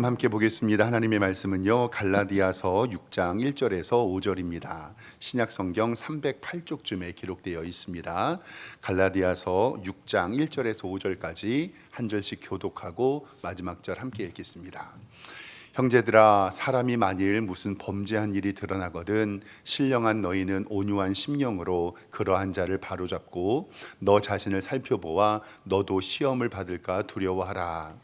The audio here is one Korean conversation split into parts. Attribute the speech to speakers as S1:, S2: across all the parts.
S1: 함께 보겠습니다. 하나님의 말씀은요, 갈라디아서 6장 1절에서 5절입니다. 신약 성경 308쪽쯤에 기록되어 있습니다. 갈라디아서 6장 1절에서 5절까지 한 절씩 교독하고 마지막 절 함께 읽겠습니다. 형제들아, 사람이 만일 무슨 범죄한 일이 드러나거든 신령한 너희는 온유한 심령으로 그러한 자를 바로잡고 너 자신을 살펴보아 너도 시험을 받을까 두려워하라.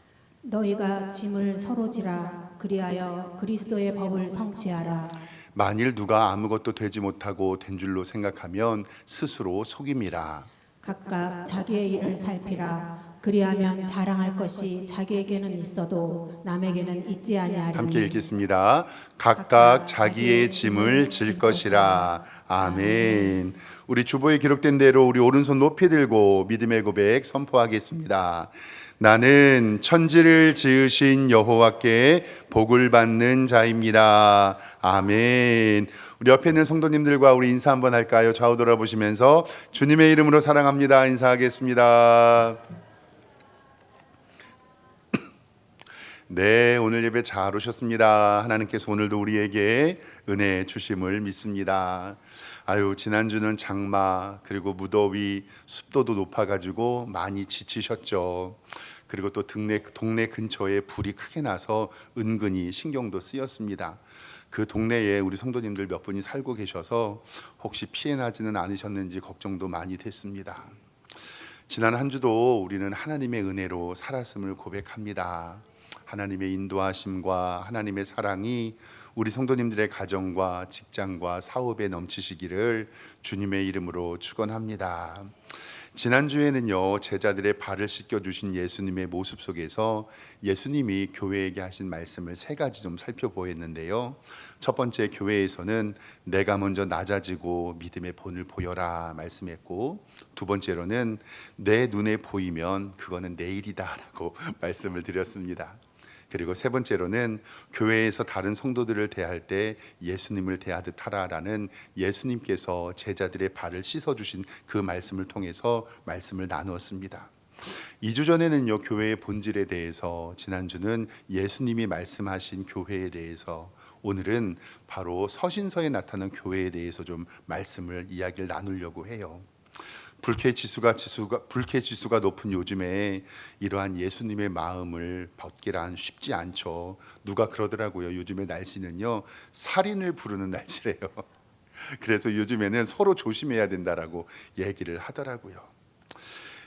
S2: 너희가 짐을 서로 지라. 그리하여 그리스도의 법을 성취하라.
S1: 만일 누가 아무것도 되지 못하고 된 줄로 생각하면 스스로 속임이라.
S2: 각각 자기의 일을 살피라. 그리하면 자랑할 것이 자기에게는 있어도 남에게는 있지 아니하리니.
S1: 함께 읽겠습니다. 각각 자기의 짐을 질 것이라. 아멘. 우리 주보에 기록된 대로 우리 오른손 높이 들고 믿음의 고백 선포하겠습니다. 나는 천지를 지으신 여호와께 복을 받는 자입니다. 아멘. 우리 옆에 있는 성도님들과 우리 인사 한번 할까요? 좌우 돌아보시면서 주님의 이름으로 사랑합니다 인사하겠습니다. 네, 오늘 예배 잘 오셨습니다. 하나님께서 오늘도 우리에게 은혜 주심을 믿습니다. 지난주는 장마 그리고 무더위 습도도 높아가지고 많이 지치셨죠. 그리고 또 동네 근처에 불이 크게 나서 은근히 신경도 쓰였습니다. 그 동네에 우리 성도님들 몇 분이 살고 계셔서 혹시 피해 나지는 않으셨는지 걱정도 많이 됐습니다. 지난 한 주도 우리는 하나님의 은혜로 살았음을 고백합니다. 하나님의 인도하심과 하나님의 사랑이 우리 성도님들의 가정과 직장과 사업에 넘치시기를 주님의 이름으로 축원합니다. 지난주에는요, 제자들의 발을 씻겨주신 예수님의 모습 속에서 예수님이 교회에게 하신 말씀을 세 가지 좀 살펴보았는데요. 첫 번째, 교회에서는 내가 먼저 낮아지고 믿음의 본을 보여라 말씀했고, 두 번째로는 내 눈에 보이면 그거는 내일이다 라고 말씀을 드렸습니다. 그리고 세 번째로는 교회에서 다른 성도들을 대할 때 예수님을 대하듯 하라라는 예수님께서 제자들의 발을 씻어주신 그 말씀을 통해서 말씀을 나누었습니다. 2주 전에는요, 교회의 본질에 대해서, 지난주는 예수님이 말씀하신 교회에 대해서, 오늘은 바로 서신서에 나타난 교회에 대해서 좀 이야기를 나누려고 해요. 불쾌 지수가 높은 요즘에 이러한 예수님의 마음을 받기란 쉽지 않죠. 누가 그러더라고요. 요즘에 날씨는요, 살인을 부르는 날씨래요. 그래서 요즘에는 서로 조심해야 된다라고 얘기를 하더라고요.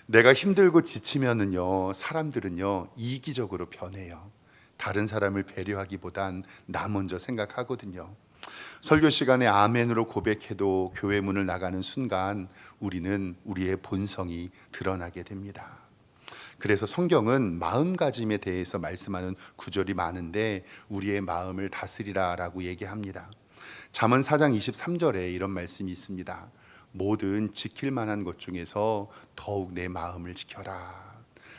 S1: 내가 힘들고 지치면은요, 사람들은요 이기적으로 변해요. 다른 사람을 배려하기보단 나 먼저 생각하거든요. 설교 시간에 아멘으로 고백해도 교회 문을 나가는 순간 우리는 우리의 본성이 드러나게 됩니다. 그래서 성경은 마음가짐에 대해서 말씀하는 구절이 많은데 우리의 마음을 다스리라라고 얘기합니다. 잠언 4장 23절에 이런 말씀이 있습니다. 모든 지킬 만한 것 중에서 더욱 내 마음을 지켜라.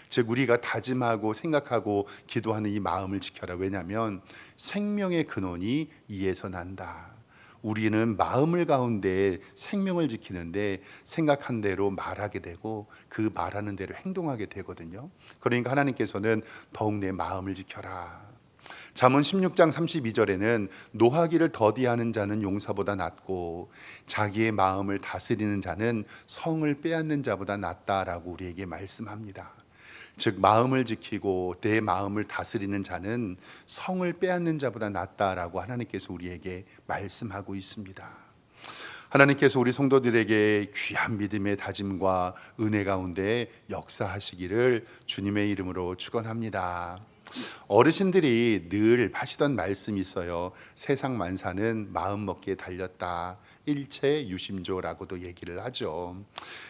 S1: 즉, 우리가 다짐하고 생각하고 기도하는 이 마음을 지켜라. 왜냐하면 생명의 근원이 이에서 난다. 우리는 마음을 가운데 생명을 지키는데 생각한 대로 말하게 되고 그 말하는 대로 행동하게 되거든요. 그러니까 하나님께서는 더욱 내 마음을 지켜라. 잠언 16장 32절에는 노하기를 더디하는 자는 용사보다 낫고 자기의 마음을 다스리는 자는 성을 빼앗는 자보다 낫다라고 우리에게 말씀합니다. 즉, 마음을 지키고 내 마음을 다스리는 자는 성을 빼앗는 자보다 낫다라고 하나님께서 우리에게 말씀하고 있습니다. 하나님께서 우리 성도들에게 귀한 믿음의 다짐과 은혜 가운데 역사하시기를 주님의 이름으로 축원합니다. 어르신들이 늘 하시던 말씀이 있어요. 세상 만사는 마음 먹기에 달렸다. 일체 유심조라고도 얘기를 하죠.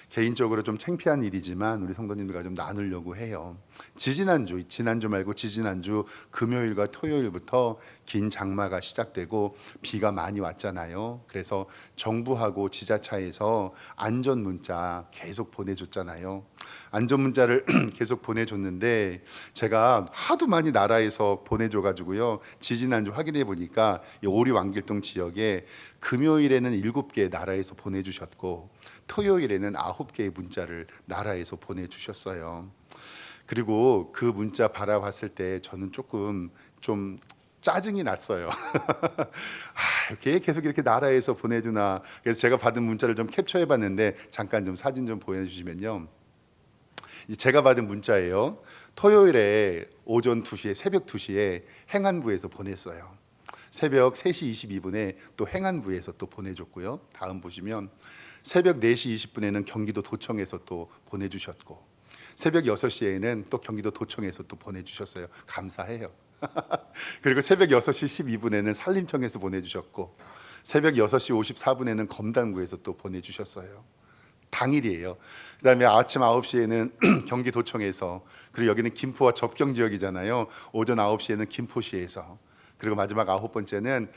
S1: 개인적으로 좀 창피한 일이지만 우리 성도님들과 좀 나누려고 해요. 지난주 말고 지지난주 금요일과 토요일부터 긴 장마가 시작되고 비가 많이 왔잖아요. 그래서 정부하고 지자차에서 안전 문자 계속 보내줬잖아요. 안전 문자를 계속 보내줬는데 제가 하도 많이 나라에서 보내줘가지고요, 지지난주 확인해 보니까 오리 왕길동 지역에 금요일에는 7개 나라에서 보내주셨고 토요일에는 9개의 문자를 나라에서 보내주셨어요. 그리고 그 문자 바라봤을 때 저는 조금 좀 짜증이 났어요. 계속 이렇게 나라에서 보내주나. 그래서 제가 받은 문자를 좀 캡처해봤는데 잠깐 좀 사진 좀 보여주시면요. 제가 받은 문자예요. 토요일에 오전 2시에 새벽 2시에 행안부에서 보냈어요. 새벽 3시 22분에 또 행안부에서 또 보내줬고요. 다음 보시면 새벽 4시 20분에는 경기도 도청에서 또 보내주셨고 새벽 6시에는 또 경기도 도청에서 또 보내주셨어요. 감사해요. 그리고 새벽 6시 12분에는 산림청에서 보내주셨고 새벽 6시 54분에는 검단구에서 또 보내주셨어요. 당일이에요. 그다음에 아침 9시에는 경기도청에서, 그리고 여기는 김포와 접경 지역이잖아요. 오전 9시에는 김포시에서, 그리고 마지막 9번째는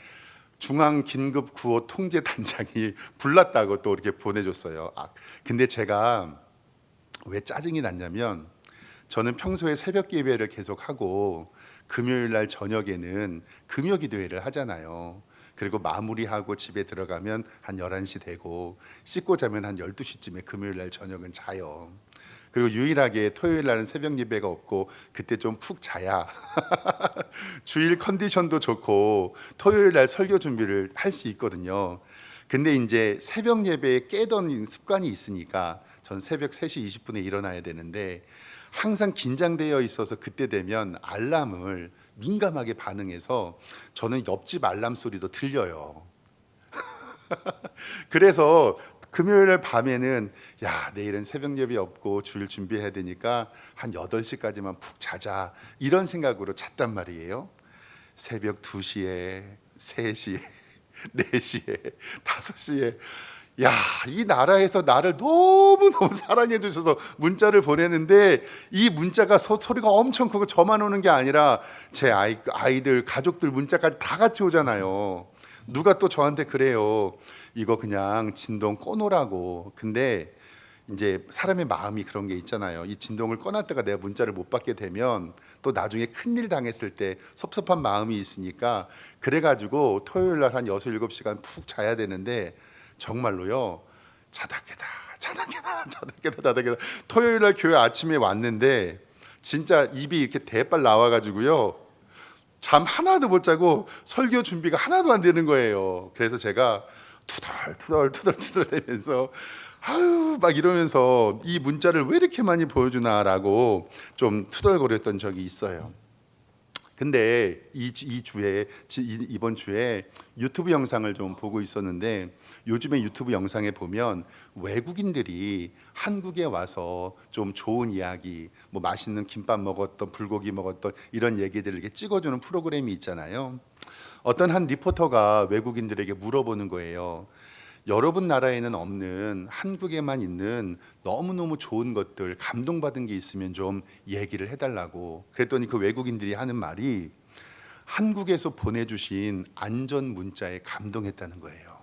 S1: 중앙긴급구호 통제단장이 불났다고 또 이렇게 보내줬어요. 근데 제가 왜 짜증이 났냐면 저는 평소에 새벽 예배를 계속 하고 금요일 날 저녁에는 금요 기도회를 하잖아요. 그리고 마무리하고 집에 들어가면 한 11시 되고 씻고 자면 한 12시쯤에 금요일 날 저녁은 자요. 그리고 유일하게 토요일 날은 새벽 예배가 없고 그때 좀 푹 자야 주일 컨디션도 좋고 토요일 날 설교 준비를 할 수 있거든요. 근데 이제 새벽 예배에 깨던 습관이 있으니까 전 새벽 3시 20분에 일어나야 되는데 항상 긴장되어 있어서 그때 되면 알람을 민감하게 반응해서 저는 옆집 알람 소리도 들려요. 그래서 금요일 밤에는 야, 내일은 새벽 예배 없고 주일 준비해야 되니까 한 8시까지만 푹 자자, 이런 생각으로 잤단 말이에요. 새벽 2시에, 3시에, 4시에, 5시에, 야, 이 나라에서 나를 너무너무 사랑해 주셔서 문자를 보내는데 이 문자가 소리가 엄청 크고 저만 오는 게 아니라 제 아이들, 가족들 문자까지 다 같이 오잖아요. 누가 또 저한테 그래요. 이거 그냥 진동 꺼놓으라고. 근데 이제 사람의 마음이 그런 게 있잖아요. 이 진동을 꺼놨다가 내가 문자를 못 받게 되면 또 나중에 큰일 당했을 때 섭섭한 마음이 있으니까, 그래가지고 토요일 날 한 6, 7시간 푹 자야 되는데 정말로요, 자다 깨다 토요일 날 교회 아침에 왔는데 진짜 입이 이렇게 대빨 나와가지고요, 잠 하나도 못 자고 설교 준비가 하나도 안 되는 거예요. 그래서 제가 투덜 대면서 아유 막 이러면서 이 문자를 왜 이렇게 많이 보여주나라고 좀 투덜거렸던 적이 있어요. 근데 이번 주에 유튜브 영상을 좀 보고 있었는데, 요즘에 유튜브 영상에 보면 외국인들이 한국에 와서 좀 좋은 이야기, 뭐 맛있는 김밥 먹었던, 불고기 먹었던 이런 얘기들을 이렇게 찍어주는 프로그램이 있잖아요. 어떤 한 리포터가 외국인들에게 물어보는 거예요. 여러분 나라에는 없는, 한국에만 있는 너무너무 좋은 것들, 감동받은 게 있으면 좀 얘기를 해달라고. 그랬더니 그 외국인들이 하는 말이 한국에서 보내주신 안전 문자에 감동했다는 거예요.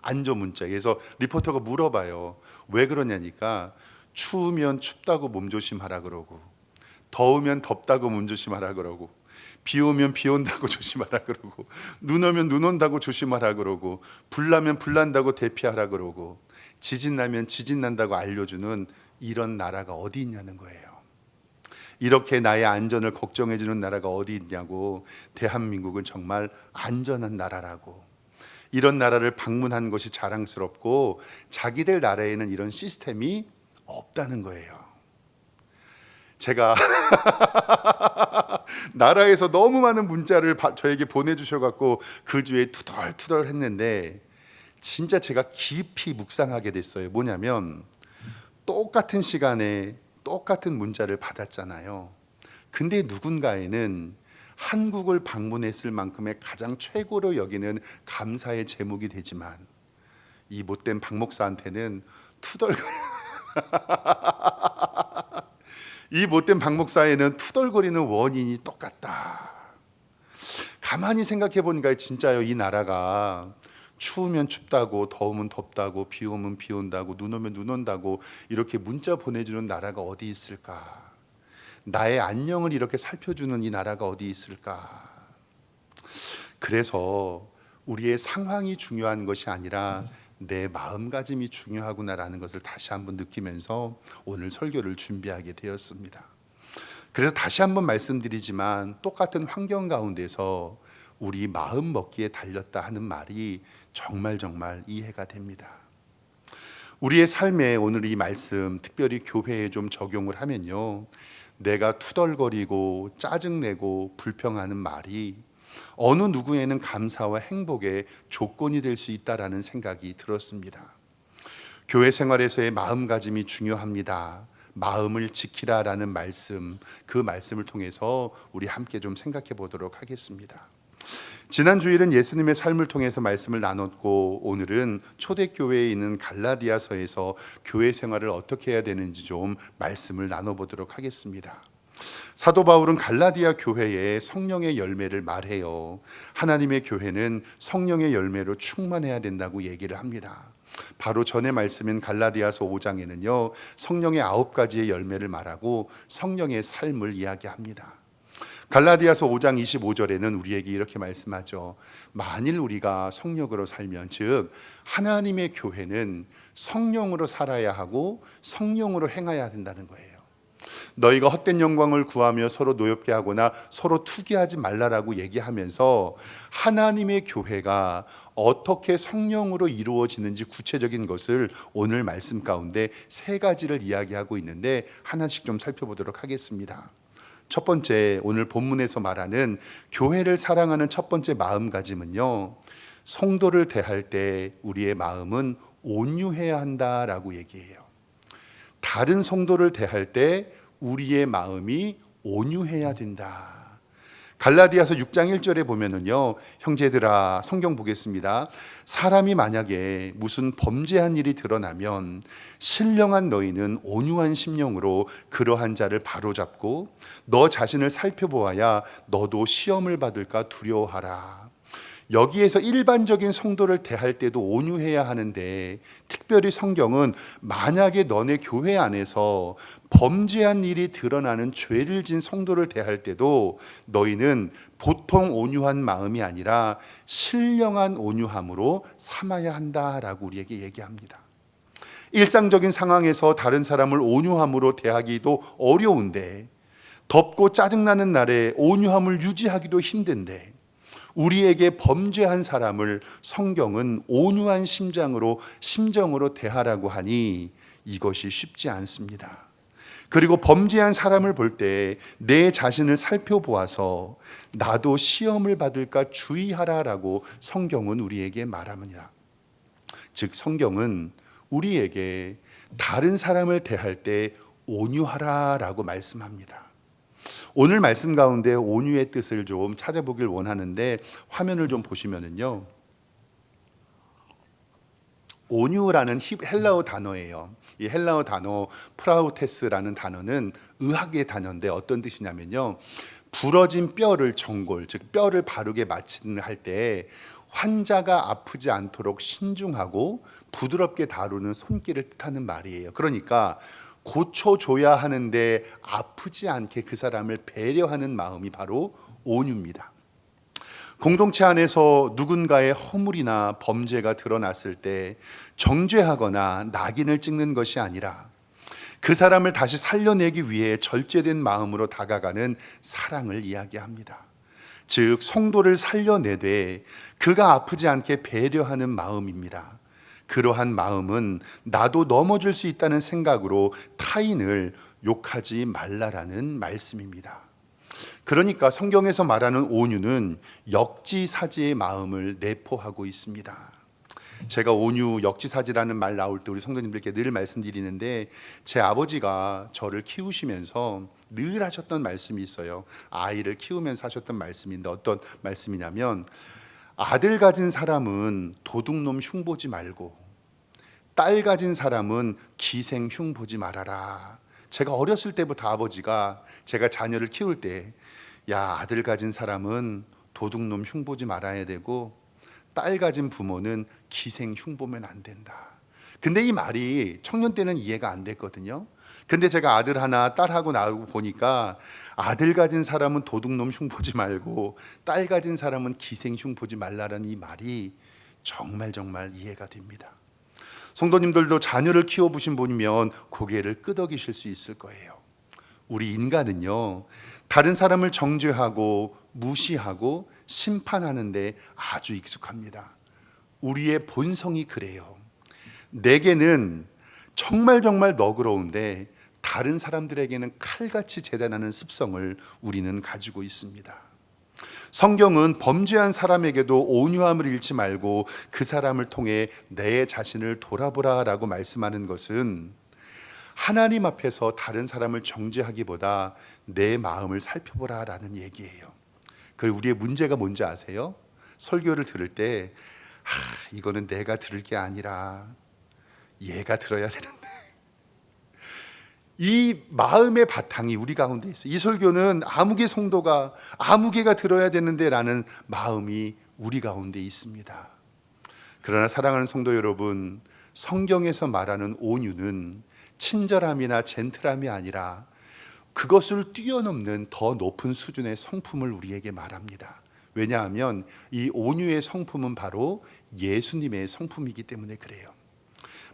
S1: 안전 문자. 그래서 리포터가 물어봐요. 왜 그러냐니까 추우면 춥다고 몸조심하라 그러고, 더우면 덥다고 몸조심하라 그러고, 비 오면 비 온다고 조심하라 그러고, 눈 오면 눈 온다고 조심하라 그러고, 불 나면 불 난다고 대피하라 그러고, 지진 나면 지진 난다고 알려주는 이런 나라가 어디 있냐는 거예요. 이렇게 나의 안전을 걱정해 주는 나라가 어디 있냐고. 대한민국은 정말 안전한 나라라고. 이런 나라를 방문한 것이 자랑스럽고 자기들 나라에는 이런 시스템이 없다는 거예요. 제가 나라에서 너무 많은 문자를 저에게 보내주셔갖고 그 주에 투덜투덜 했는데 진짜 제가 깊이 묵상하게 됐어요. 뭐냐면 똑같은 시간에 똑같은 문자를 받았잖아요. 근데 누군가에는 한국을 방문했을 만큼의 가장 최고로 여기는 감사의 제목이 되지만 이 못된 박 목사한테는 이 못된 박 목사에는 투덜거리는 원인이 똑같다. 가만히 생각해 보니까 진짜요, 이 나라가 추우면 춥다고, 더우면 덥다고, 비 오면 비 온다고, 눈 오면 눈 온다고 이렇게 문자 보내주는 나라가 어디 있을까? 나의 안녕을 이렇게 살펴주는 이 나라가 어디 있을까? 그래서 우리의 상황이 중요한 것이 아니라 내 마음가짐이 중요하구나라는 것을 다시 한번 느끼면서 오늘 설교를 준비하게 되었습니다. 그래서 다시 한번 말씀드리지만 똑같은 환경 가운데서 우리 마음 먹기에 달렸다 하는 말이 정말 이해가 됩니다. 우리의 삶에 오늘 이 말씀 특별히 교회에 좀 적용을 하면요, 내가 투덜거리고 짜증내고 불평하는 말이 어느 누구에는 감사와 행복의 조건이 될 수 있다라는 생각이 들었습니다. 교회 생활에서의 마음가짐이 중요합니다. 마음을 지키라라는 말씀, 그 말씀을 통해서 우리 함께 좀 생각해 보도록 하겠습니다. 지난 주일은 예수님의 삶을 통해서 말씀을 나눴고, 오늘은 초대교회에 있는 갈라디아서에서 교회 생활을 어떻게 해야 되는지 좀 말씀을 나눠보도록 하겠습니다. 사도 바울은 갈라디아 교회에 성령의 열매를 말해요. 하나님의 교회는 성령의 열매로 충만해야 된다고 얘기를 합니다. 바로 전에 말씀인 갈라디아서 5장에는요, 성령의 9가지의 열매를 말하고 성령의 삶을 이야기합니다. 갈라디아서 5장 25절에는 우리에게 이렇게 말씀하죠. 만일 우리가 성령으로 살면, 즉 하나님의 교회는 성령으로 살아야 하고 성령으로 행해야 된다는 거예요. 너희가 헛된 영광을 구하며 서로 노엽게 하거나 서로 투기하지 말라라고 얘기하면서 하나님의 교회가 어떻게 성령으로 이루어지는지 구체적인 것을 오늘 말씀 가운데 3가지를 이야기하고 있는데, 하나씩 좀 살펴보도록 하겠습니다. 첫 번째, 오늘 본문에서 말하는 교회를 사랑하는 첫 번째 마음가짐은요, 성도를 대할 때 우리의 마음은 온유해야 한다라고 얘기해요. 다른 성도를 대할 때 우리의 마음이 온유해야 된다. 갈라디아서 6장 1절에 보면은요, 형제들아, 성경 보겠습니다. 사람이 만약에 무슨 범죄한 일이 드러나면 신령한 너희는 온유한 심령으로 그러한 자를 바로잡고 너 자신을 살펴보아야 너도 시험을 받을까 두려워하라. 여기에서 일반적인 성도를 대할 때도 온유해야 하는데, 특별히 성경은 만약에 너네 교회 안에서 범죄한 일이 드러나는 죄를 진 성도를 대할 때도 너희는 보통 온유한 마음이 아니라 신령한 온유함으로 삼아야 한다라고 우리에게 얘기합니다. 일상적인 상황에서 다른 사람을 온유함으로 대하기도 어려운데, 덥고 짜증나는 날에 온유함을 유지하기도 힘든데, 우리에게 범죄한 사람을 성경은 온유한 심정으로 대하라고 하니 이것이 쉽지 않습니다. 그리고 범죄한 사람을 볼 때 내 자신을 살펴보아서 나도 시험을 받을까 주의하라라고 성경은 우리에게 말합니다. 즉 성경은 우리에게 다른 사람을 대할 때 온유하라라고 말씀합니다. 오늘 말씀 가운데 온유의 뜻을 좀 찾아보길 원하는데, 화면을 좀 보시면은요, 온유라는 헬라어 단어예요. 이 헬라어 단어 프라우테스라는 단어는 의학의 단어인데 어떤 뜻이냐면요, 부러진 뼈를 정골, 즉 뼈를 바르게 마취를 할 때 환자가 아프지 않도록 신중하고 부드럽게 다루는 손길을 뜻하는 말이에요. 그러니까 고쳐줘야 하는데 아프지 않게 그 사람을 배려하는 마음이 바로 온유입니다. 공동체 안에서 누군가의 허물이나 범죄가 드러났을 때 정죄하거나 낙인을 찍는 것이 아니라 그 사람을 다시 살려내기 위해 절제된 마음으로 다가가는 사랑을 이야기합니다. 즉 성도를 살려내되 그가 아프지 않게 배려하는 마음입니다. 그러한 마음은 나도 넘어질 수 있다는 생각으로 타인을 욕하지 말라라는 말씀입니다. 그러니까 성경에서 말하는 온유는 역지사지의 마음을 내포하고 있습니다. 제가 온유, 역지사지라는 말 나올 때 우리 성도님들께 늘 말씀드리는데, 제 아버지가 저를 키우시면서 늘 하셨던 말씀이 있어요. 아이를 키우면서 하셨던 말씀인데, 어떤 말씀이냐면, 아들 가진 사람은 도둑놈 흉 보지 말고 딸 가진 사람은 기생 흉 보지 말아라. 제가 어렸을 때부터 아버지가 제가 자녀를 키울 때, 야, 아들 가진 사람은 도둑놈 흉 보지 말아야 되고 딸 가진 부모는 기생 흉 보면 안 된다. 근데 이 말이 청년 때는 이해가 안 됐거든요. 근데 제가 아들 하나 딸하고 나오고 보니까 아들 가진 사람은 도둑놈 흉 보지 말고 딸 가진 사람은 기생 흉 보지 말라라는 이 말이 정말 이해가 됩니다. 성도님들도 자녀를 키워보신 분이면 고개를 끄덕이실 수 있을 거예요. 우리 인간은요, 다른 사람을 정죄하고 무시하고 심판하는데 아주 익숙합니다. 우리의 본성이 그래요. 내게는 정말 너그러운데 다른 사람들에게는 칼같이 재단하는 습성을 우리는 가지고 있습니다. 성경은 범죄한 사람에게도 온유함을 잃지 말고 그 사람을 통해 내 자신을 돌아보라라고 말씀하는 것은 하나님 앞에서 다른 사람을 정죄하기보다 내 마음을 살펴보라라는 얘기예요. 그리고 우리의 문제가 뭔지 아세요? 설교를 들을 때 이거는 내가 들을 게 아니라 얘가 들어야 되는데, 이 마음의 바탕이 우리 가운데 있어요. 이 설교는 아무개 성도가 아무개가 들어야 되는데 라는 마음이 우리 가운데 있습니다. 그러나 사랑하는 성도 여러분, 성경에서 말하는 온유는 친절함이나 젠틀함이 아니라 그것을 뛰어넘는 더 높은 수준의 성품을 우리에게 말합니다. 왜냐하면 이 온유의 성품은 바로 예수님의 성품이기 때문에 그래요.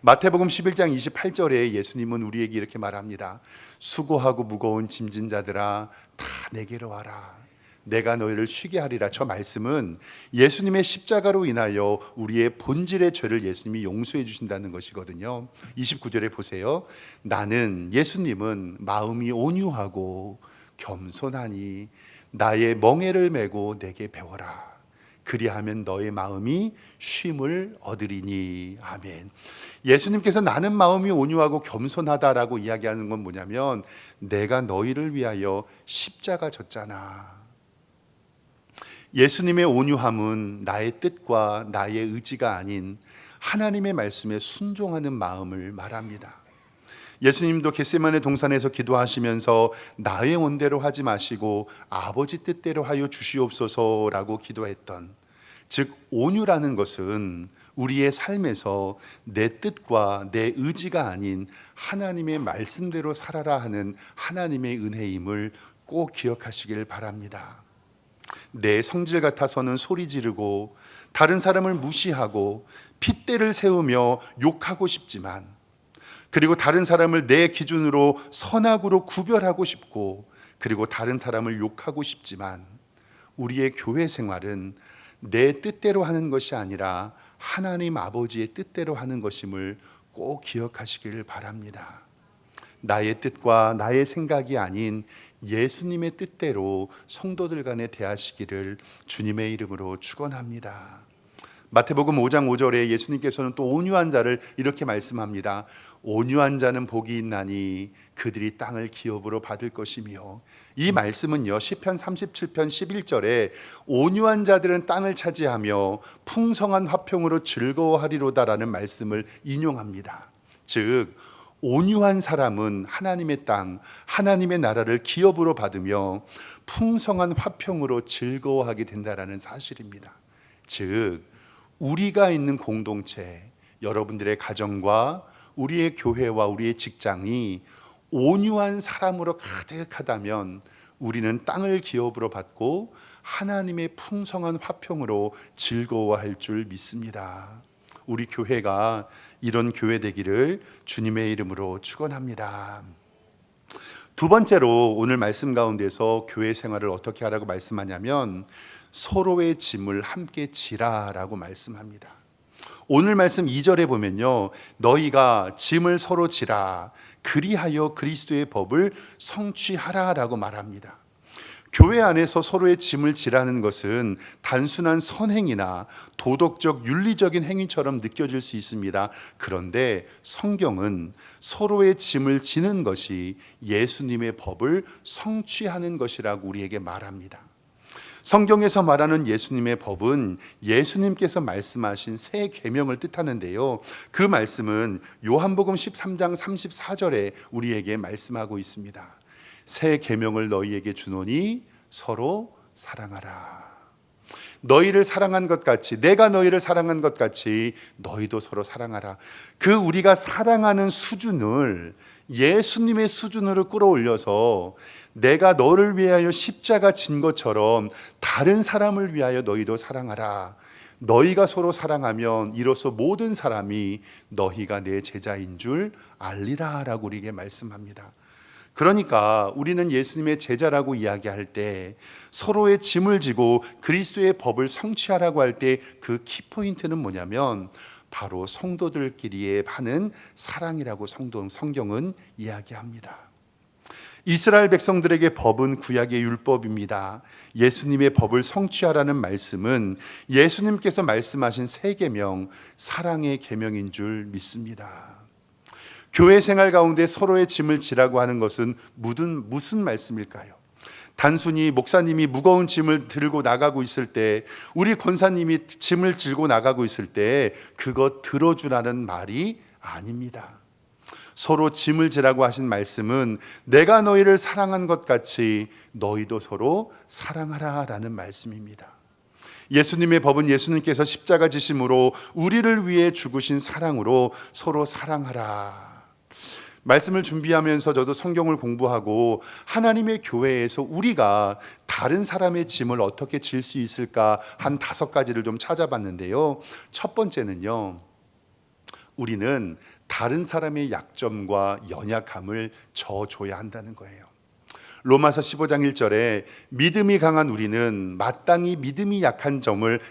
S1: 마태복음 11장 28절에 예수님은 우리에게 이렇게 말합니다. 수고하고 무거운 짐진 자들아 다 내게로 와라. 내가 너희를 쉬게 하리라. 저 말씀은 예수님의 십자가로 인하여 우리의 본질의 죄를 예수님이 용서해 주신다는 것이거든요. 29절에 보세요. 나는, 예수님은 마음이 온유하고 겸손하니 나의 멍에를 메고 내게 배워라. 그리하면 너의 마음이 쉼을 얻으리니. 아멘. 예수님께서 나는 마음이 온유하고 겸손하다라고 이야기하는 건 뭐냐면 내가 너희를 위하여 십자가 졌잖아. 예수님의 온유함은 나의 뜻과 나의 의지가 아닌 하나님의 말씀에 순종하는 마음을 말합니다. 예수님도 겟세마네 동산에서 기도하시면서 나의 원대로 하지 마시고 아버지 뜻대로 하여 주시옵소서라고 기도했던, 즉 온유라는 것은 우리의 삶에서 내 뜻과 내 의지가 아닌 하나님의 말씀대로 살아라 하는 하나님의 은혜임을 꼭 기억하시길 바랍니다. 내 성질 같아서는 소리 지르고 다른 사람을 무시하고 핏대를 세우며 욕하고 싶지만, 그리고 다른 사람을 내 기준으로 선악으로 구별하고 싶고, 그리고 다른 사람을 욕하고 싶지만 우리의 교회 생활은 내 뜻대로 하는 것이 아니라 하나님 아버지의 뜻대로 하는 것임을 꼭 기억하시길 바랍니다. 나의 뜻과 나의 생각이 아닌 예수님의 뜻대로 성도들 간에 대하시기를 주님의 이름으로 축원합니다. 마태복음 5장 5절에 예수님께서는 또 온유한 자를 이렇게 말씀합니다. 온유한 자는 복이 있나니 그들이 땅을 기업으로 받을 것이며, 이 말씀은요 시편 37편 11절에 온유한 자들은 땅을 차지하며 풍성한 화평으로 즐거워하리로다라는 말씀을 인용합니다. 즉 온유한 사람은 하나님의 땅, 하나님의 나라를 기업으로 받으며 풍성한 화평으로 즐거워하게 된다라는 사실입니다. 즉 우리가 있는 공동체, 여러분들의 가정과 우리의 교회와 우리의 직장이 온유한 사람으로 가득하다면 우리는 땅을 기업으로 받고 하나님의 풍성한 화평으로 즐거워할 줄 믿습니다. 우리 교회가 이런 교회 되기를 주님의 이름으로 축원합니다. 두 번째로 오늘 말씀 가운데서 교회 생활을 어떻게 하라고 말씀하냐면 서로의 짐을 함께 지라라고 말씀합니다. 오늘 말씀 2절에 보면요, 너희가 짐을 서로 지라 그리하여 그리스도의 법을 성취하라라고 말합니다. 교회 안에서 서로의 짐을 지라는 것은 단순한 선행이나 도덕적 윤리적인 행위처럼 느껴질 수 있습니다. 그런데 성경은 서로의 짐을 지는 것이 예수님의 법을 성취하는 것이라고 우리에게 말합니다. 성경에서 말하는 예수님의 법은 예수님께서 말씀하신 새 계명을 뜻하는데요, 그 말씀은 요한복음 13장 34절에 우리에게 말씀하고 있습니다. 새 계명을 너희에게 주노니 서로 사랑하라. 너희를 사랑한 것 같이, 내가 너희를 사랑한 것 같이 너희도 서로 사랑하라. 그 우리가 사랑하는 수준을 예수님의 수준으로 끌어올려서 내가 너를 위하여 십자가 진 것처럼 다른 사람을 위하여 너희도 사랑하라. 너희가 서로 사랑하면 이로써 모든 사람이 너희가 내 제자인 줄 알리라 라고 우리에게 말씀합니다. 그러니까 우리는 예수님의 제자라고 이야기할 때 서로의 짐을 지고 그리스도의 법을 성취하라고 할 때 그 키포인트는 뭐냐면 바로 성도들끼리의 하는 사랑이라고 성경은 이야기합니다. 이스라엘 백성들에게 법은 구약의 율법입니다. 예수님의 법을 성취하라는 말씀은 예수님께서 말씀하신 세 계명, 사랑의 계명인 줄 믿습니다. 교회 생활 가운데 서로의 짐을 지라고 하는 것은 무슨 말씀일까요? 단순히 목사님이 무거운 짐을 들고 나가고 있을 때, 우리 권사님이 짐을 들고 나가고 있을 때 그것 들어주라는 말이 아닙니다. 서로 짐을 지라고 하신 말씀은 내가 너희를 사랑한 것 같이 너희도 서로 사랑하라 라는 말씀입니다. 예수님의 법은 예수님께서 십자가 지심으로 우리를 위해 죽으신 사랑으로 서로 사랑하라. 말씀을 준비하면서 저도 성경을 공부하고 하나님의 교회에서 우리가 다른 사람의 짐을 어떻게 질 수 있을까 한 5가지를 좀 찾아봤는데요. 첫 번째는요, 우리는 다른 사람의 약점과 연약함을 져줘야 한다는 거예요. 로마서 15장 1절에 믿음이 강한 우리는 마땅히 믿음이 약한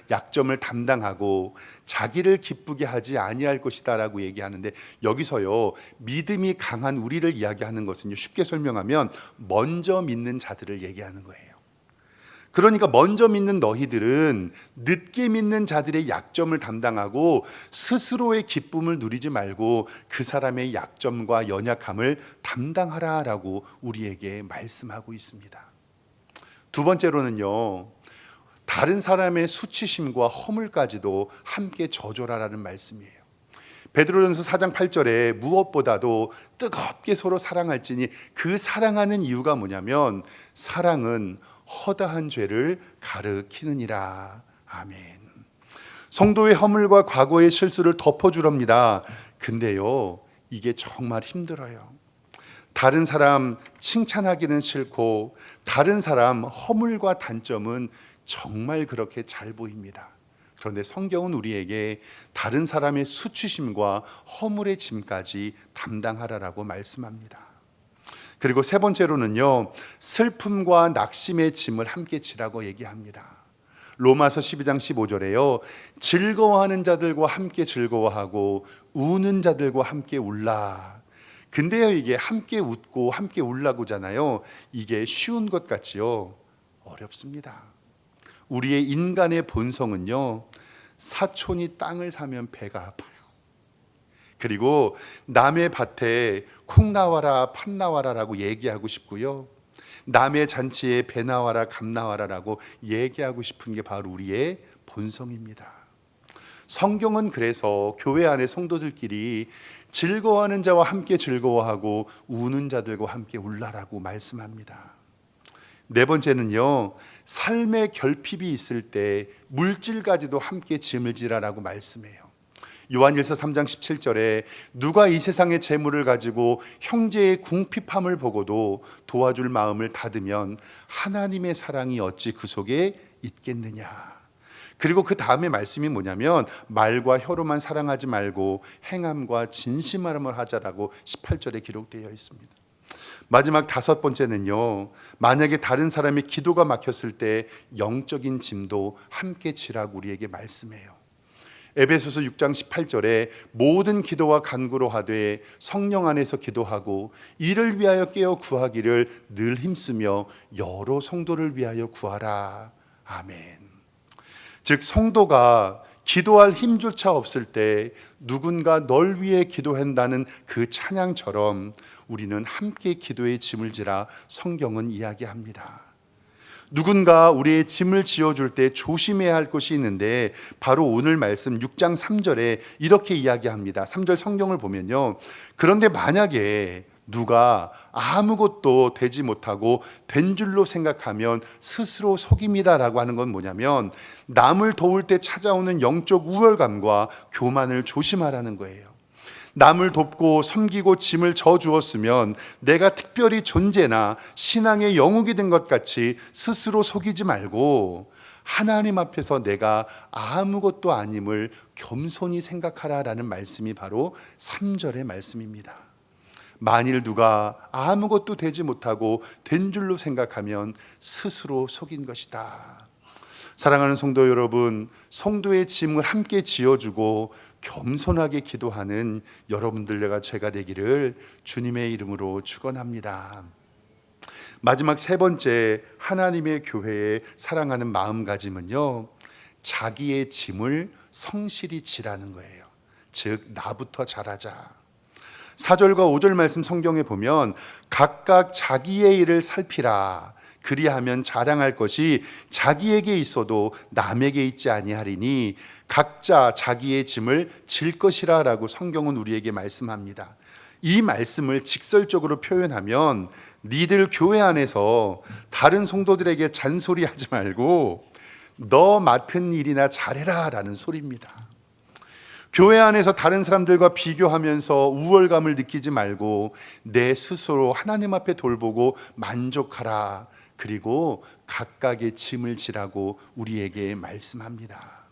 S1: 약점을 담당하고 자기를 기쁘게 하지 아니할 것이다 라고 얘기하는데, 여기서요 믿음이 강한 우리를 이야기하는 것은요, 쉽게 설명하면 먼저 믿는 자들을 얘기하는 거예요. 그러니까 먼저 믿는 너희들은 늦게 믿는 자들의 약점을 담당하고 스스로의 기쁨을 누리지 말고 그 사람의 약점과 연약함을 담당하라라고 우리에게 말씀하고 있습니다. 두 번째로는요, 다른 사람의 수치심과 허물까지도 함께 져줘라라는 말씀이에요. 베드로전서 4장 8절에 무엇보다도 뜨겁게 서로 사랑할지니, 그 사랑하는 이유가 뭐냐면 사랑은 허다한 죄를 가르키느니라. 아멘. 성도의 허물과 과거의 실수를 덮어주랍니다. 근데요, 이게 정말 힘들어요. 다른 사람 칭찬하기는 싫고 다른 사람 허물과 단점은 정말 그렇게 잘 보입니다. 그런데 성경은 우리에게 다른 사람의 수치심과 허물의 짐까지 담당하라라고 말씀합니다. 그리고 세 번째로는요, 슬픔과 낙심의 짐을 함께 지라고 얘기합니다. 로마서 12장 15절에요, 즐거워하는 자들과 함께 즐거워하고 우는 자들과 함께 울라. 근데요, 이게 함께 웃고 함께 울라고잖아요. 이게 쉬운 것 같지요? 어렵습니다. 우리의 인간의 본성은요, 사촌이 땅을 사면 배가 아파요. 그리고 남의 밭에 콩 나와라 팥 나와라라고 얘기하고 싶고요, 남의 잔치에 배 나와라 감 나와라라고 얘기하고 싶은 게 바로 우리의 본성입니다. 성경은 그래서 교회 안의 성도들끼리 즐거워하는 자와 함께 즐거워하고 우는 자들과 함께 울라라고 말씀합니다. 네 번째는요, 삶의 결핍이 있을 때 물질까지도 함께 짐을 지라라고 말씀해요. 요한일서 3장 17절에 누가 이 세상의 재물을 가지고 형제의 궁핍함을 보고도 도와줄 마음을 닫으면 하나님의 사랑이 어찌 그 속에 있겠느냐. 그리고 그 다음에 말씀이 뭐냐면 말과 혀로만 사랑하지 말고 행함과 진심함을 하자라고 18절에 기록되어 있습니다. 마지막 5번째는요, 만약에 다른 사람의 기도가 막혔을 때 영적인 짐도 함께 지라고 우리에게 말씀해요. 에베소서 6장 18절에 모든 기도와 간구로 하되 성령 안에서 기도하고 이를 위하여 깨어 구하기를 늘 힘쓰며 여러 성도를 위하여 구하라. 아멘. 즉 성도가 기도할 힘조차 없을 때 누군가 널 위해 기도한다는 그 찬양처럼 우리는 함께 기도의 짐을 지라 성경은 이야기합니다. 누군가 우리의 짐을 지어줄 때 조심해야 할 것이 있는데 바로 오늘 말씀 6장 3절에 이렇게 이야기합니다. 3절 성경을 보면요, 그런데 만약에 누가 아무것도 되지 못하고 된 줄로 생각하면 스스로 속임이다라고 하는 건 뭐냐면 남을 도울 때 찾아오는 영적 우월감과 교만을 조심하라는 거예요. 남을 돕고 섬기고 짐을 져주었으면 내가 특별히 존재나 신앙의 영웅이 된 것 같이 스스로 속이지 말고 하나님 앞에서 내가 아무것도 아님을 겸손히 생각하라라는 말씀이 바로 3절의 말씀입니다. 만일 누가 아무것도 되지 못하고 된 줄로 생각하면 스스로 속인 것이다. 사랑하는 성도 여러분, 성도의 짐을 함께 지어주고 겸손하게 기도하는 여러분들과 제가 되기를 주님의 이름으로 축원합니다. 마지막 세 번째, 하나님의 교회에 사랑하는 마음가짐은요, 자기의 짐을 성실히 지라는 거예요. 즉, 나부터 잘하자. 4절과 5절 말씀 성경에 보면 각각 자기의 일을 살피라. 그리하면 자랑할 것이 자기에게 있어도 남에게 있지 아니하리니 각자 자기의 짐을 질 것이라 라고 성경은 우리에게 말씀합니다. 이 말씀을 직설적으로 표현하면 니들 교회 안에서 다른 성도들에게 잔소리하지 말고 너 맡은 일이나 잘해라 라는 소리입니다. 교회 안에서 다른 사람들과 비교하면서 우월감을 느끼지 말고 내 스스로 하나님 앞에 돌보고 만족하라. 그리고 각각의 짐을 지라고 우리에게 말씀합니다.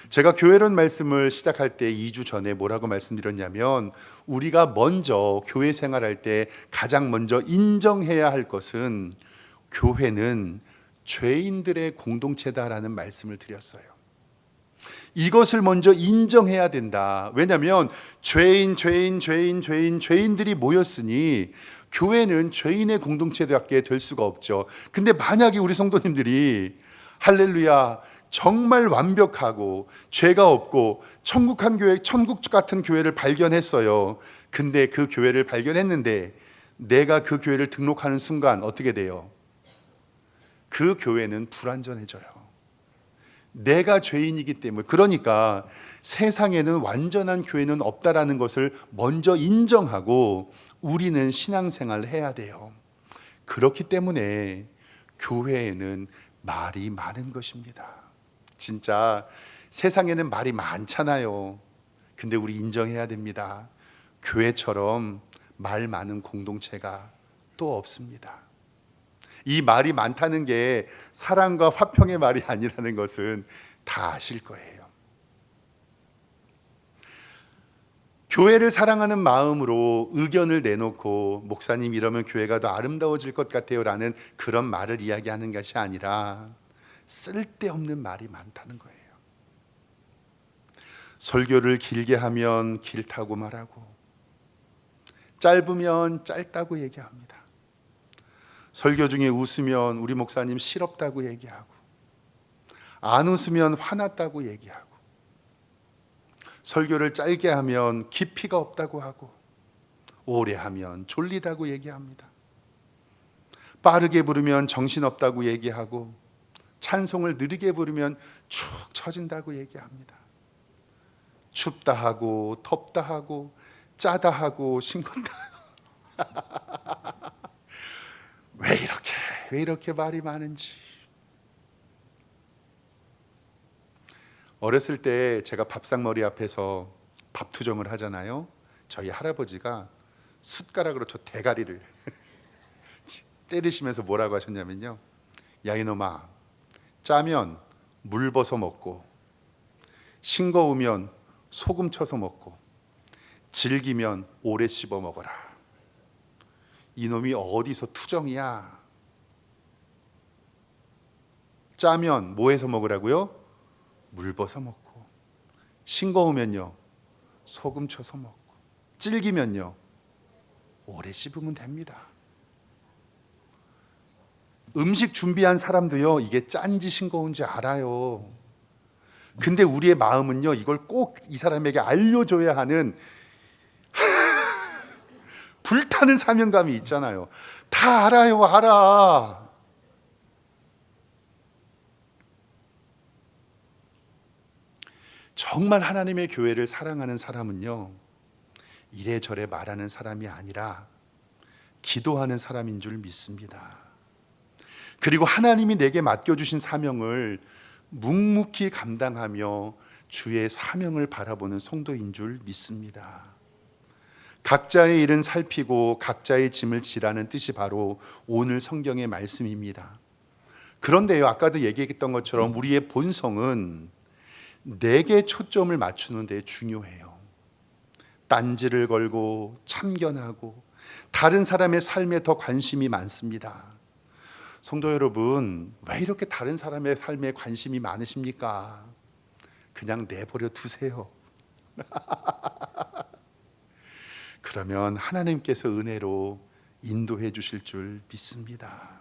S1: 제가 교회론 말씀을 시작할 때 2주 전에 뭐라고 말씀드렸냐면, 우리가 먼저 교회 생활할 때 가장 먼저 인정해야 할 것은 교회는 죄인들의 공동체다라는 말씀을 드렸어요. 이것을 먼저 인정해야 된다. 왜냐하면 죄인들이 모였으니 교회는 죄인의 공동체답게 될 수가 없죠. 근데 만약에 우리 성도님들이 할렐루야 정말 완벽하고 죄가 없고 천국 같은 교회를 발견했어요. 근데 그 교회를 발견했는데 내가 그 교회를 등록하는 순간 어떻게 돼요? 그 교회는 불완전해져요. 내가 죄인이기 때문에. 그러니까 세상에는 완전한 교회는 없다라는 것을 먼저 인정하고 우리는 신앙생활을 해야 돼요. 그렇기 때문에 교회에는 말이 많은 것입니다. 진짜 세상에는 말이 많잖아요. 근데 우리 인정해야 됩니다. 교회처럼 말 많은 공동체가 또 없습니다. 이 말이 많다는 게 사랑과 화평의 말이 아니라는 것은 다 아실 거예요. 교회를 사랑하는 마음으로 의견을 내놓고 목사님 이러면 교회가 더 아름다워질 것 같아요 라는 그런 말을 이야기하는 것이 아니라 쓸데없는 말이 많다는 거예요. 설교를 길게 하면 길다고 말하고 짧으면 짧다고 얘기합니다. 설교 중에 웃으면 우리 목사님 실없다고 얘기하고 안 웃으면 화났다고 얘기하고 설교를 짧게 하면 깊이가 없다고 하고 오래 하면 졸리다고 얘기합니다. 빠르게 부르면 정신없다고 얘기하고 찬송을 느리게 부르면 축 처진다고 얘기합니다. 춥다 하고 덥다 하고 짜다 하고 싱겁다 하고 왜 이렇게 말이 많은지. 어렸을 때 제가 밥상머리 앞에서 밥투정을 하잖아요. 저희 할아버지가 숟가락으로 저 대가리를 때리시면서 뭐라고 하셨냐면요, 야 이놈아, 짜면 물 벗어 먹고 싱거우면 소금 쳐서 먹고 질기면 오래 씹어 먹어라. 이놈이 어디서 투정이야. 짜면 뭐 해서 먹으라고요? 물 벗어 먹고, 싱거우면요 소금 쳐서 먹고, 질기면요 오래 씹으면 됩니다. 음식 준비한 사람도요 이게 짠지 싱거운지 알아요. 근데 우리의 마음은요 이걸 꼭 이 사람에게 알려줘야 하는 불타는 사명감이 있잖아요. 다 알아요, 알아. 정말 하나님의 교회를 사랑하는 사람은요 이래저래 말하는 사람이 아니라 기도하는 사람인 줄 믿습니다. 그리고 하나님이 내게 맡겨주신 사명을 묵묵히 감당하며 주의 사명을 바라보는 성도인 줄 믿습니다. 각자의 일은 살피고 각자의 짐을 지라는 뜻이 바로 오늘 성경의 말씀입니다. 그런데요, 아까도 얘기했던 것처럼 우리의 본성은 내게 초점을 맞추는 데 중요해요. 딴지를 걸고 참견하고 다른 사람의 삶에 더 관심이 많습니다. 성도 여러분, 왜 이렇게 다른 사람의 삶에 관심이 많으십니까? 그냥 내버려 두세요. 그러면 하나님께서 은혜로 인도해 주실 줄 믿습니다.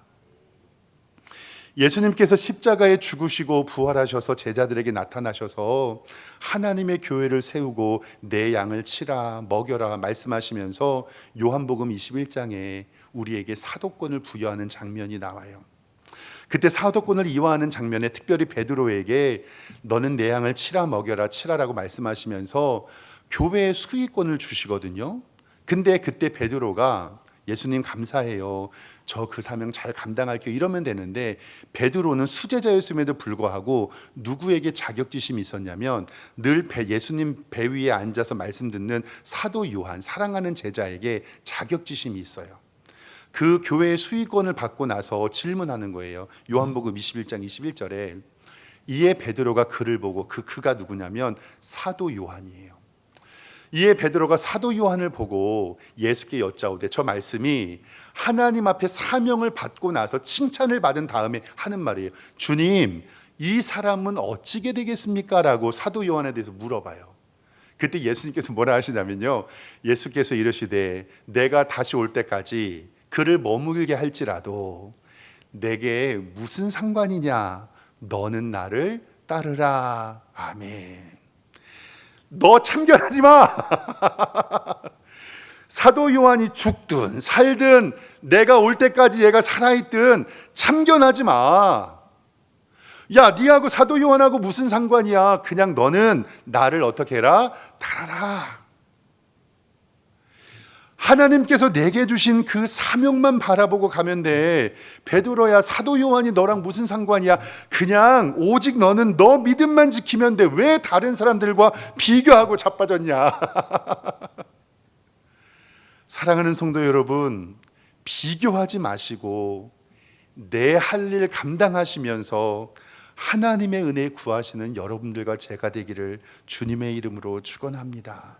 S1: 예수님께서 십자가에 죽으시고 부활하셔서 제자들에게 나타나셔서 하나님의 교회를 세우고 내 양을 치라 먹여라 말씀하시면서 요한복음 21장에 우리에게 사도권을 부여하는 장면이 나와요. 그때 사도권을 이화하는 장면에 특별히 베드로에게 너는 내 양을 치라 먹여라 치라라고 말씀하시면서 교회의 수익권을 주시거든요. 근데 그때 베드로가 예수님 감사해요. 저 그 사명 잘 감당할게요. 이러면 되는데 베드로는 수제자였음에도 불구하고 누구에게 자격지심이 있었냐면 늘 예수님 배 위에 앉아서 말씀 듣는 사도 요한, 사랑하는 제자에게 자격지심이 있어요. 그 교회의 수익권을 받고 나서 질문하는 거예요. 요한복음 21장 21절에 이에 베드로가 그를 보고 그가 누구냐면 사도 요한이에요. 이에 베드로가 사도 요한을 보고 예수께 여짜오되, 저 말씀이 하나님 앞에 사명을 받고 나서 칭찬을 받은 다음에 하는 말이에요. 주님, 이 사람은 어찌게 되겠습니까? 라고 사도 요한에 대해서 물어봐요. 그때 예수님께서 뭐라 하시냐면요, 예수께서 이러시되 내가 다시 올 때까지 그를 머물게 할지라도 내게 무슨 상관이냐, 너는 나를 따르라. 아멘. 너 참견하지 마. 사도 요한이 죽든 살든 내가 올 때까지 얘가 살아있든 참견하지 마. 야, 니하고 사도 요한하고 무슨 상관이야. 그냥 너는 나를 어떻게 해라? 따라라. 하나님께서 내게 주신 그 사명만 바라보고 가면 돼. 베드로야, 사도 요한이 너랑 무슨 상관이야. 그냥 오직 너는 너 믿음만 지키면 돼. 왜 다른 사람들과 비교하고 자빠졌냐. 사랑하는 성도 여러분, 비교하지 마시고 내 할 일 감당하시면서 하나님의 은혜 구하시는 여러분들과 제가 되기를 주님의 이름으로 축원합니다.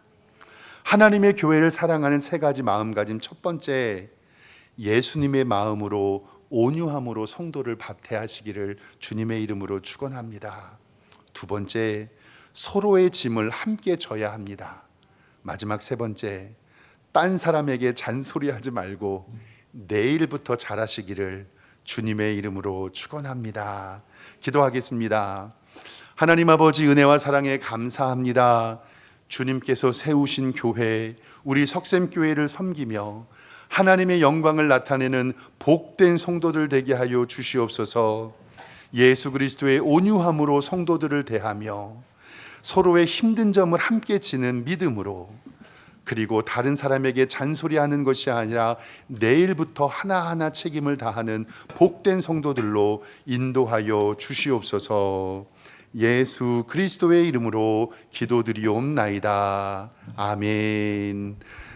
S1: 하나님의 교회를 사랑하는 세 가지 마음가짐. 첫 번째, 예수님의 마음으로 온유함으로 성도를 대하시기를 주님의 이름으로 축원합니다. 두 번째, 서로의 짐을 함께 져야 합니다. 마지막 세 번째, 딴 사람에게 잔소리하지 말고 내일부터 잘하시기를 주님의 이름으로 축원합니다. 기도하겠습니다. 하나님 아버지, 은혜와 사랑에 감사합니다. 주님께서 세우신 교회, 우리 석샘교회를 섬기며 하나님의 영광을 나타내는 복된 성도들 되게 하여 주시옵소서. 예수 그리스도의 온유함으로 성도들을 대하며 서로의 힘든 점을 함께 지는 믿음으로, 그리고 다른 사람에게 잔소리하는 것이 아니라 내일부터 하나하나 책임을 다하는 복된 성도들로 인도하여 주시옵소서. 예수 그리스도의 이름으로 기도드리옵나이다. 아멘.